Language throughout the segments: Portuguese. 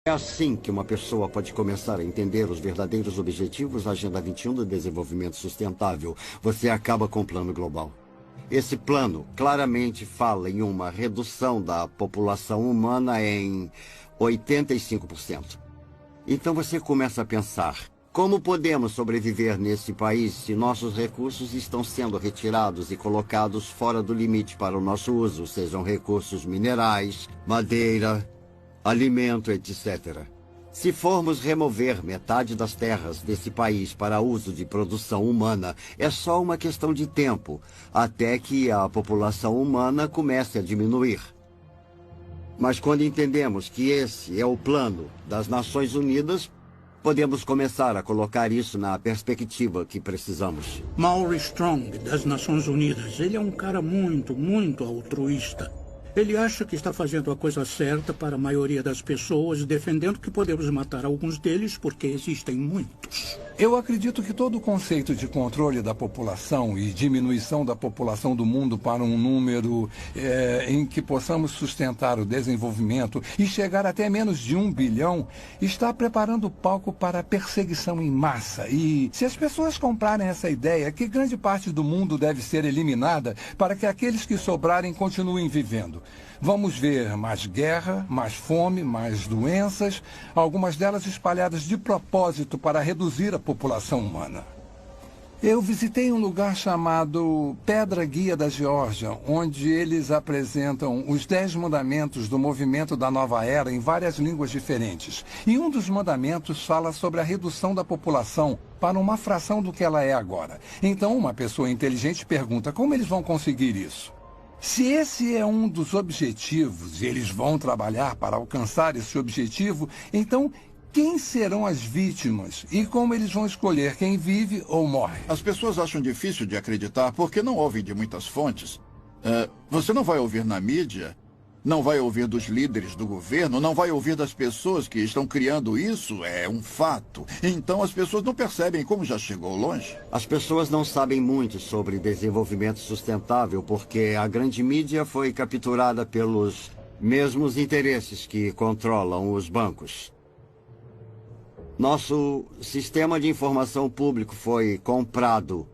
É assim que uma pessoa pode começar a entender os verdadeiros objetivos da Agenda 21 do Desenvolvimento Sustentável. Você acaba com o plano global. Esse plano claramente fala em uma redução da população humana em 85%. Então você começa a pensar, como podemos sobreviver nesse país se nossos recursos estão sendo retirados e colocados fora do limite para o nosso uso, sejam recursos minerais, madeira, alimento, etc. Se formos remover metade das terras desse país para uso de produção humana, é só uma questão de tempo, até que a população humana comece a diminuir. Mas quando entendemos que esse é o plano das Nações Unidas, podemos começar a colocar isso na perspectiva que precisamos. Maury Strong, das Nações Unidas, ele é um cara muito altruísta. Ele acha que está fazendo a coisa certa para a maioria das pessoas, defendendo que podemos matar alguns deles porque existem muitos. Eu acredito que todo o conceito de controle da população e diminuição da população do mundo para um número em que possamos sustentar o desenvolvimento e chegar até menos de 1 bilhão está preparando o palco para a perseguição em massa. E se as pessoas comprarem essa ideia, que grande parte do mundo deve ser eliminada para que aqueles que sobrarem continuem vivendo. Vamos ver mais guerra, mais fome, mais doenças, algumas delas espalhadas de propósito para reduzir a população humana. Eu visitei um lugar chamado Pedra Guia da Geórgia, onde eles apresentam os 10 mandamentos do movimento da Nova Era em várias línguas diferentes. E um dos mandamentos fala sobre a redução da população para uma fração do que ela é agora. Então, uma pessoa inteligente pergunta como eles vão conseguir isso. Se esse é um dos objetivos e eles vão trabalhar para alcançar esse objetivo, então quem serão as vítimas e como eles vão escolher quem vive ou morre? As pessoas acham difícil de acreditar porque não ouvem de muitas fontes. Você não vai ouvir na mídia, não vai ouvir dos líderes do governo, não vai ouvir das pessoas que estão criando isso, é um fato. Então as pessoas não percebem como já chegou longe. As pessoas não sabem muito sobre desenvolvimento sustentável porque a grande mídia foi capturada pelos mesmos interesses que controlam os bancos. Nosso sistema de informação público foi comprado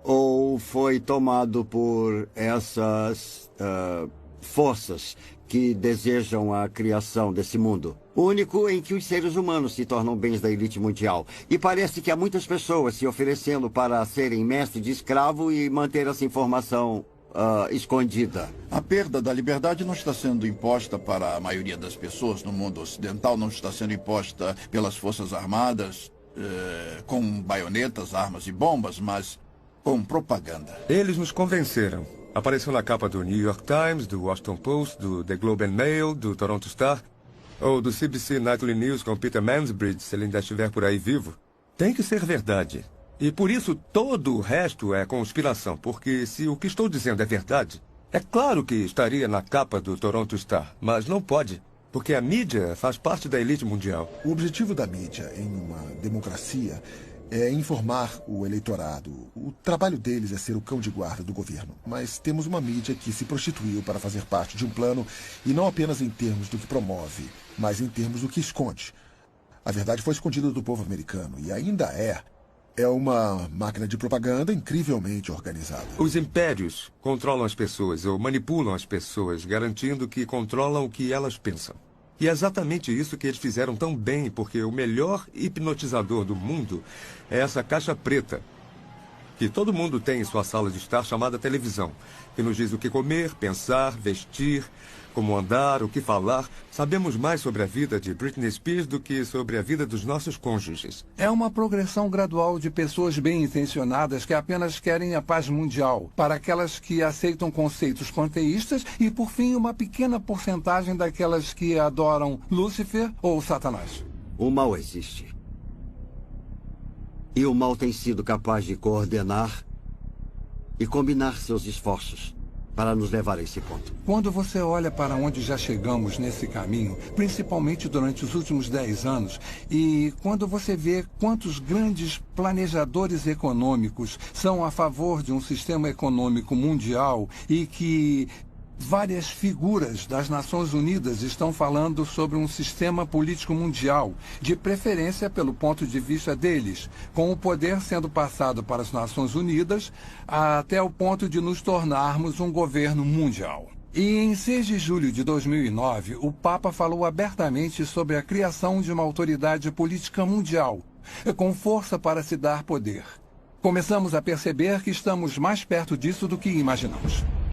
ou foi tomado por essas forças que desejam a criação desse mundo. Único em que os seres humanos se tornam bens da elite mundial. E parece que há muitas pessoas se oferecendo para serem mestre de escravo e manter essa informação escondida. A perda da liberdade não está sendo imposta para a maioria das pessoas no mundo ocidental, não está sendo imposta pelas forças armadas, com baionetas, armas e bombas, mas com propaganda. Eles nos convenceram. Apareceu na capa do New York Times, do Washington Post, do The Globe and Mail, do Toronto Star, ou do CBC Nightly News com Peter Mansbridge, se ele ainda estiver por aí vivo. Tem que ser verdade. E por isso todo o resto é conspiração, porque se o que estou dizendo é verdade, é claro que estaria na capa do Toronto Star, mas não pode, porque a mídia faz parte da elite mundial. O objetivo da mídia em uma democracia é informar o eleitorado. O trabalho deles é ser o cão de guarda do governo. Mas temos uma mídia que se prostituiu para fazer parte de um plano, e não apenas em termos do que promove, mas em termos do que esconde. A verdade foi escondida do povo americano, e ainda é. É uma máquina de propaganda incrivelmente organizada. Os impérios controlam as pessoas ou manipulam as pessoas, garantindo que controlam o que elas pensam. E é exatamente isso que eles fizeram tão bem, porque o melhor hipnotizador do mundo é essa caixa preta, que todo mundo tem em sua sala de estar, chamada televisão, que nos diz o que comer, pensar, vestir, como andar, o que falar. Sabemos mais sobre a vida de Britney Spears do que sobre a vida dos nossos cônjuges. É uma progressão gradual de pessoas bem-intencionadas que apenas querem a paz mundial, para aquelas que aceitam conceitos panteístas e, por fim, uma pequena porcentagem daquelas que adoram Lúcifer ou Satanás. O mal existe. E o mal tem sido capaz de coordenar e combinar seus esforços para nos levar a esse ponto. Quando você olha para onde já chegamos nesse caminho, principalmente durante os últimos 10 anos, e quando você vê quantos grandes planejadores econômicos são a favor de um sistema econômico mundial e que Várias figuras das Nações Unidas estão falando sobre um sistema político mundial, de preferência pelo ponto de vista deles, com o poder sendo passado para as Nações Unidas até o ponto de nos tornarmos um governo mundial. E em 6 de julho de 2009, o Papa falou abertamente sobre a criação de uma autoridade política mundial, com força para se dar poder. Começamos a perceber que estamos mais perto disso do que imaginamos.